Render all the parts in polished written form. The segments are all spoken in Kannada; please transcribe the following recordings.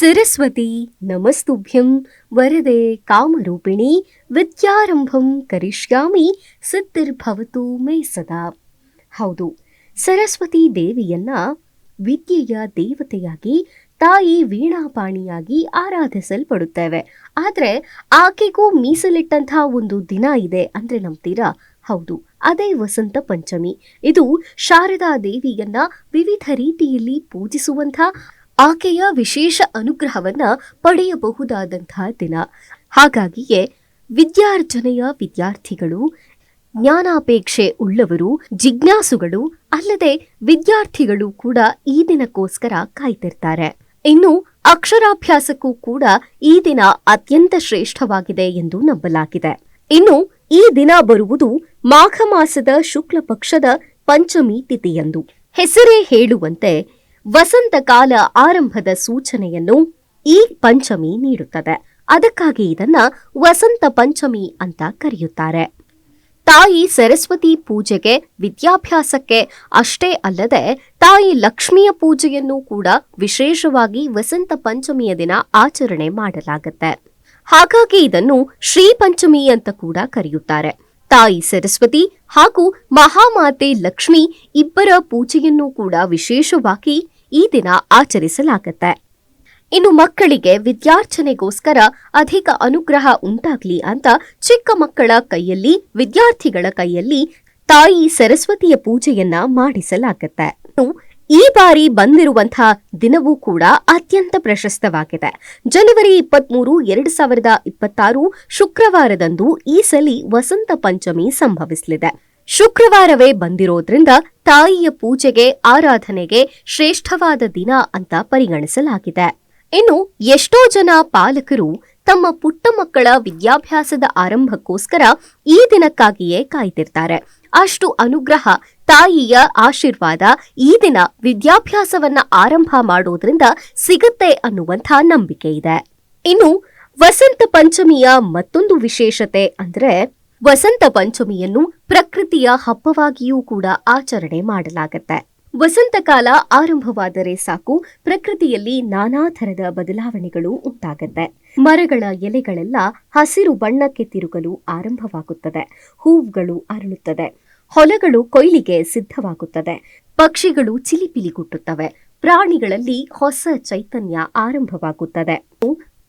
ಸರಸ್ವತಿ ನಮಸ್ತುಭ್ಯಂ ವರದೆ ಕಾಮರೂಪಿಣಿ ವಿದ್ಯಾರಂಭಂ ಕರಿಷ್ಯಾಮಿ ಸಿದ್ಧಿರ್ಭವತು ಮೇ ಸದಾ. ಹೌದು, ಸರಸ್ವತಿ ದೇವಿಯನ್ನ ವಿದ್ಯೆಯ ದೇವತೆಯಾಗಿ, ತಾಯಿ ವೀಣಾಪಾಣಿಯಾಗಿ ಆರಾಧಿಸಲ್ಪಡುತ್ತೇವೆ. ಆದರೆ ಆಕೆಗೂ ಮೀಸಲಿಟ್ಟಂತಹ ಒಂದು ದಿನ ಇದೆ ಅಂದ್ರೆ ನಂಬ್ತೀರಾ? ಹೌದು, ಅದೇ ವಸಂತ ಪಂಚಮಿ. ಇದು ಶಾರದಾ ದೇವಿಯನ್ನ ವಿವಿಧ ರೀತಿಯಲ್ಲಿ ಪೂಜಿಸುವಂಥ, ಆಕೆಯ ವಿಶೇಷ ಅನುಗ್ರಹವನ್ನ ಪಡೆಯಬಹುದಾದಂತಹ ದಿನ. ಹಾಗಾಗಿಯೇ ವಿದ್ಯಾರ್ಜನೆಯ ವಿದ್ಯಾರ್ಥಿಗಳು, ಜ್ಞಾನಾಪೇಕ್ಷೆ ಉಳ್ಳವರು, ಜಿಜ್ಞಾಸುಗಳು ಅಲ್ಲದೆ ವಿದ್ಯಾರ್ಥಿಗಳು ಕೂಡ ಈ ದಿನಕ್ಕೋಸ್ಕರ ಕಾಯ್ತಿರ್ತಾರೆ. ಇನ್ನು ಅಕ್ಷರಾಭ್ಯಾಸಕ್ಕೂ ಕೂಡ ಈ ದಿನ ಅತ್ಯಂತ ಶ್ರೇಷ್ಠವಾಗಿದೆ ಎಂದು ನಂಬಲಾಗಿದೆ. ಇನ್ನು ಈ ದಿನ ಬರುವುದು ಮಾಘ ಮಾಸದ ಶುಕ್ಲ ಪಕ್ಷದ ಪಂಚಮಿ ತಿಥಿಯಂದು. ಹೆಸರೇ ಹೇಳುವಂತೆ ವಸಂತ ಕಾಲ ಆರಂಭದ ಸೂಚನೆಯನ್ನು ಈ ಪಂಚಮಿ ನೀಡುತ್ತದೆ. ಅದಕ್ಕಾಗಿ ಇದನ್ನ ವಸಂತ ಪಂಚಮಿ ಅಂತ ಕರೆಯುತ್ತಾರೆ. ತಾಯಿ ಸರಸ್ವತಿ ಪೂಜೆಗೆ, ವಿದ್ಯಾಭ್ಯಾಸಕ್ಕೆ ಅಷ್ಟೇ ಅಲ್ಲದೆ ತಾಯಿ ಲಕ್ಷ್ಮಿಯ ಪೂಜೆಯನ್ನು ಕೂಡ ವಿಶೇಷವಾಗಿ ವಸಂತ ಪಂಚಮಿಯ ದಿನ ಆಚರಣೆ ಮಾಡಲಾಗುತ್ತೆ. ಹಾಗಾಗಿ ಇದನ್ನು ಶ್ರೀ ಪಂಚಮಿ ಅಂತ ಕೂಡ ಕರೆಯುತ್ತಾರೆ. ತಾಯಿ ಸರಸ್ವತಿ ಹಾಗೂ ಮಹಾಮಾತೆ ಲಕ್ಷ್ಮಿ ಇಬ್ಬರ ಪೂಜೆಯನ್ನು ಕೂಡ ವಿಶೇಷವಾಗಿ ಈ ದಿನ ಆಚರಿಸಲಾಗುತ್ತೆ. ಇನ್ನು ಮಕ್ಕಳಿಗೆ ವಿದ್ಯಾರ್ಚನೆಗೋಸ್ಕರ ಅಧಿಕ ಅನುಗ್ರಹ ಉಂಟಾಗ್ಲಿ ಅಂತ ಚಿಕ್ಕ ಮಕ್ಕಳ ಕೈಯಲ್ಲಿ, ವಿದ್ಯಾರ್ಥಿಗಳ ಕೈಯಲ್ಲಿ ತಾಯಿ ಸರಸ್ವತಿಯ ಪೂಜೆಯನ್ನ ಮಾಡಿಸಲಾಗುತ್ತೆ. ಈ ಬಾರಿ ಬಂದಿರುವಂತಹ ದಿನವೂ ಕೂಡ ಅತ್ಯಂತ ಪ್ರಶಸ್ತವಾಗಿದೆ. ಜನವರಿ 23, 2026 ಶುಕ್ರವಾರದಂದು ಈ ಸಲಿ ವಸಂತ ಪಂಚಮಿ ಸಂಭವಿಸಲಿದೆ. ಶುಕ್ರವಾರವೇ ಬಂದಿರೋದ್ರಿಂದ ತಾಯಿಯ ಪೂಜೆಗೆ, ಆರಾಧನೆಗೆ ಶ್ರೇಷ್ಠವಾದ ದಿನ ಅಂತ ಪರಿಗಣಿಸಲಾಗಿದೆ. ಇನ್ನು ಎಷ್ಟೋ ಜನ ಪಾಲಕರು ತಮ್ಮ ಪುಟ್ಟ ಮಕ್ಕಳ ವಿದ್ಯಾಭ್ಯಾಸದ ಆರಂಭಕ್ಕೋಸ್ಕರ ಈ ದಿನಕ್ಕಾಗಿಯೇ ಕಾಯ್ತಿರ್ತಾರೆ. ಅಷ್ಟು ಅನುಗ್ರಹ, ತಾಯಿಯ ಆಶೀರ್ವಾದ ಈ ದಿನ ವಿದ್ಯಾಭ್ಯಾಸವನ್ನ ಆರಂಭ ಮಾಡೋದ್ರಿಂದ ಸಿಗುತ್ತೆ ಅನ್ನುವಂಥ ನಂಬಿಕೆ ಇದೆ. ಇನ್ನು ವಸಂತ ಪಂಚಮಿಯ ಮತ್ತೊಂದು ವಿಶೇಷತೆ ಅಂದ್ರೆ, ವಸಂತ ಪಂಚಮಿಯನ್ನು ಪ್ರಕೃತಿಯ ಹಬ್ಬವಾಗಿಯೂ ಕೂಡ ಆಚರಣೆ ಮಾಡಲಾಗುತ್ತೆ. ವಸಂತ ಕಾಲ ಆರಂಭವಾದರೆ ಸಾಕು, ಪ್ರಕೃತಿಯಲ್ಲಿ ನಾನಾ ಥರದ ಬದಲಾವಣೆಗಳು ಉಂಟಾಗುತ್ತೆ. ಮರಗಳ ಎಲೆಗಳೆಲ್ಲ ಹಸಿರು ಬಣ್ಣಕ್ಕೆ ತಿರುಗಲು ಆರಂಭವಾಗುತ್ತದೆ. ಹೂವುಗಳು ಅರಳುತ್ತದೆ. ಹೊಲಗಳು ಕೊಯ್ಲಿಗೆ ಸಿದ್ಧವಾಗುತ್ತದೆ. ಪಕ್ಷಿಗಳು ಚಿಲಿಪಿಲಿಗುಟ್ಟುತ್ತವೆ. ಪ್ರಾಣಿಗಳಲ್ಲಿ ಹೊಸ ಚೈತನ್ಯ ಆರಂಭವಾಗುತ್ತದೆ.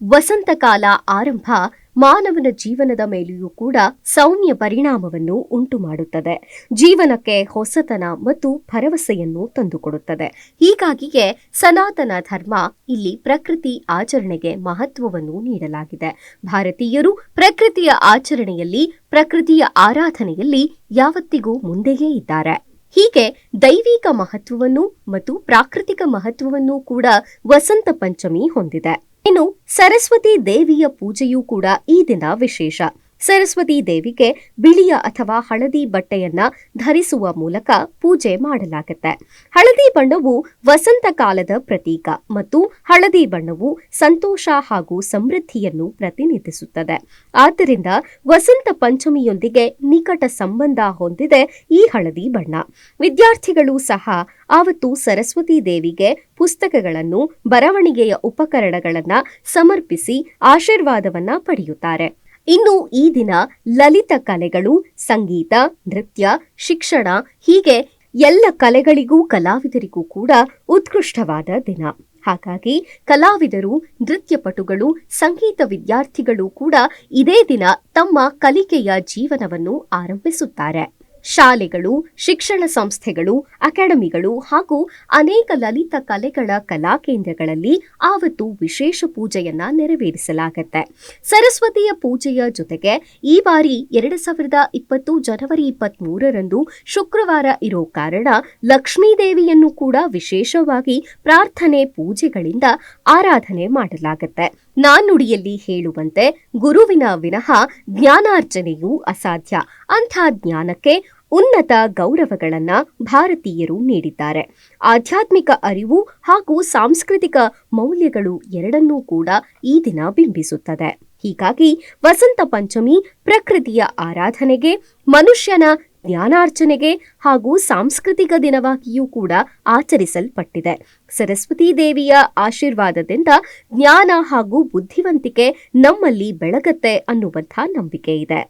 ವಸಂತ ಕಾಲ ಆರಂಭ ಮಾನವನ ಜೀವನದ ಮೇಲೆಯೂ ಕೂಡ ಸೌಮ್ಯ ಪರಿಣಾಮವನ್ನು ಉಂಟು ಮಾಡುತ್ತದೆ. ಜೀವನಕ್ಕೆ ಹೊಸತನ ಮತ್ತು ಭರವಸೆಯನ್ನು ತಂದುಕೊಡುತ್ತದೆ. ಹೀಗಾಗಿಯೇ ಸನಾತನ ಧರ್ಮ ಇಲ್ಲಿ ಪ್ರಕೃತಿ ಆಚರಣೆಗೆ ಮಹತ್ವವನ್ನು ನೀಡಲಾಗಿದೆ. ಭಾರತೀಯರು ಪ್ರಕೃತಿಯ ಆಚರಣೆಯಲ್ಲಿ, ಪ್ರಕೃತಿಯ ಆರಾಧನೆಯಲ್ಲಿ ಯಾವತ್ತಿಗೂ ಮುಂದೆಯೇ ಇದ್ದಾರೆ. ಹೀಗೆ ದೈವಿಕ ಮಹತ್ವವನ್ನು ಮತ್ತು ಪ್ರಾಕೃತಿಕ ಮಹತ್ವವನ್ನು ಕೂಡ ವಸಂತ ಪಂಚಮಿ ಹೊಂದಿದೆ. ಇನ್ನು ಸರಸ್ವತಿ ದೇವಿಯ ಪೂಜೆಯೂ ಕೂಡ ಈ ದಿನ ವಿಶೇಷ. ಸರಸ್ವತಿ ದೇವಿಗೆ ಬಿಳಿಯ ಅಥವಾ ಹಳದಿ ಬಟ್ಟೆಯನ್ನ ಧರಿಸುವ ಮೂಲಕ ಪೂಜೆ ಮಾಡಲಾಗುತ್ತೆ. ಹಳದಿ ಬಣ್ಣವು ವಸಂತ ಕಾಲದ ಪ್ರತೀಕ ಮತ್ತು ಹಳದಿ ಬಣ್ಣವು ಸಂತೋಷ ಹಾಗೂ ಸಮೃದ್ಧಿಯನ್ನು ಪ್ರತಿನಿಧಿಸುತ್ತದೆ. ಆದ್ದರಿಂದ ವಸಂತ ಪಂಚಮಿಯೊಂದಿಗೆ ನಿಕಟ ಸಂಬಂಧ ಹೊಂದಿದೆ ಈ ಹಳದಿ ಬಣ್ಣ. ವಿದ್ಯಾರ್ಥಿಗಳು ಸಹ ಆವತ್ತು ಸರಸ್ವತಿ ದೇವಿಗೆ ಪುಸ್ತಕಗಳನ್ನು, ಬರವಣಿಗೆಯ ಉಪಕರಣಗಳನ್ನ ಸಮರ್ಪಿಸಿ ಆಶೀರ್ವಾದವನ್ನ ಪಡೆಯುತ್ತಾರೆ. ಇನ್ನು ಈ ದಿನ ಲಲಿತ ಕಲೆಗಳು, ಸಂಗೀತ, ನೃತ್ಯ, ಶಿಕ್ಷಣ ಹೀಗೆ ಎಲ್ಲ ಕಲೆಗಳಿಗೂ, ಕಲಾವಿದರಿಗೂ ಕೂಡ ಉತ್ಕೃಷ್ಟವಾದ ದಿನ. ಹಾಗಾಗಿ ಕಲಾವಿದರು, ನೃತ್ಯಪಟುಗಳು, ಸಂಗೀತ ವಿದ್ಯಾರ್ಥಿಗಳು ಕೂಡ ಇದೇ ದಿನ ತಮ್ಮ ಕಲಿಕೆಯ ಜೀವನವನ್ನು ಆರಂಭಿಸುತ್ತಾರೆ. ಶಾಲೆಗಳು, ಶಿಕ್ಷಣ ಸಂಸ್ಥೆಗಳು, ಅಕಾಡೆಮಿಗಳು ಹಾಗೂ ಅನೇಕ ಲಲಿತ ಕಲೆಗಳ ಕಲಾಕೇಂದ್ರಗಳಲ್ಲಿ ಆವತ್ತು ವಿಶೇಷ ಪೂಜೆಯನ್ನ ನೆರವೇರಿಸಲಾಗುತ್ತೆ. ಸರಸ್ವತಿಯ ಪೂಜೆಯ ಜೊತೆಗೆ ಈ ಬಾರಿ 2020 ಜನವರಿ 23ರಂದು ಶುಕ್ರವಾರ ಇರೋ ಕಾರಣ ಲಕ್ಷ್ಮೀ ದೇವಿಯನ್ನು ಕೂಡ ವಿಶೇಷವಾಗಿ ಪ್ರಾರ್ಥನೆ, ಪೂಜೆಗಳಿಂದ ಆರಾಧನೆ ಮಾಡಲಾಗುತ್ತೆ. ನಾಣ್ಣುಡಿಯಲ್ಲಿ ಹೇಳುವಂತೆ ಗುರುವಿನ ವಿನಃ ಜ್ಞಾನಾರ್ಜನೆಯೂ ಅಸಾಧ್ಯ. ಅಂಥ ಜ್ಞಾನಕ್ಕೆ ಉನ್ನತ ಗೌರವಗಳನ್ನ ಭಾರತೀಯರು ನೀಡಿದ್ದಾರೆ. ಆಧ್ಯಾತ್ಮಿಕ ಅರಿವು ಹಾಗೂ ಸಾಂಸ್ಕೃತಿಕ ಮೌಲ್ಯಗಳು ಎರಡನ್ನೂ ಕೂಡ ಈ ದಿನ ಬಿಂಬಿಸುತ್ತದೆ. ಹೀಗಾಗಿ ವಸಂತ ಪಂಚಮಿ ಪ್ರಕೃತಿಯ ಆರಾಧನೆಗೆ, ಮನುಷ್ಯನ ಜ್ಞಾನಾರ್ಜನೆಗೆ ಹಾಗೂ ಸಾಂಸ್ಕೃತಿಕ ದಿನವಾಗಿಯೂ ಕೂಡ ಆಚರಿಸಲ್ಪಟ್ಟಿದೆ. ಸರಸ್ವತೀ ದೇವಿಯ ಆಶೀರ್ವಾದದಿಂದ ಜ್ಞಾನ ಹಾಗೂ ಬುದ್ಧಿವಂತಿಕೆ ನಮ್ಮಲ್ಲಿ ಬೆಳಗತ್ತೆ ಅನ್ನುವಂಥ ನಂಬಿಕೆ ಇದೆ.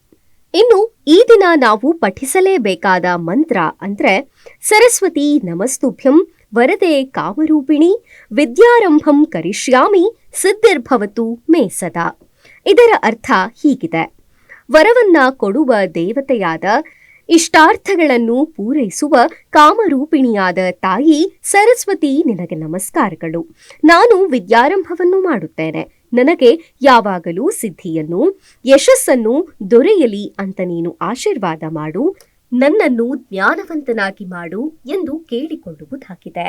ಇನ್ನು ಈ ದಿನ ನಾವು ಪಠಿಸಲೇಬೇಕಾದ ಮಂತ್ರ ಅಂದ್ರೆ ಸರಸ್ವತಿ ನಮಸ್ತುಭ್ಯಂ ವರದೆ ಕಾಮರೂಪಿಣಿ ವಿದ್ಯಾರಂಭಂ ಕರಿಷ್ಯಾಮಿ ಸಿದ್ಧಿರ್ಭವತು ಮೇ ಸದಾ. ಇದರ ಅರ್ಥ ಹೀಗಿದೆ: ವರವನ್ನ ಕೊಡುವ ದೇವತೆಯಾದ, ಇಷ್ಟಾರ್ಥಗಳನ್ನು ಪೂರೈಸುವ ಕಾಮರೂಪಿಣಿಯಾದ ತಾಯಿ ಸರಸ್ವತಿ ನಿನಗೆ ನಮಸ್ಕಾರಗಳು. ನಾನು ವಿದ್ಯಾರಂಭವನ್ನು ಮಾಡುತ್ತೇನೆ. ನನಗೆ ಯಾವಾಗಲೂ ಸಿದ್ಧಿಯನ್ನು, ಯಶಸ್ಸನ್ನು ದೊರೆಯಲಿ ಅಂತ ನೀನು ಆಶೀರ್ವಾದ ಮಾಡು. ನನ್ನನ್ನು ಜ್ಞಾನವಂತನಾಗಿ ಮಾಡು ಎಂದು ಕೇಳಿಕೊಳ್ಳುವುದಾಗಿದೆ.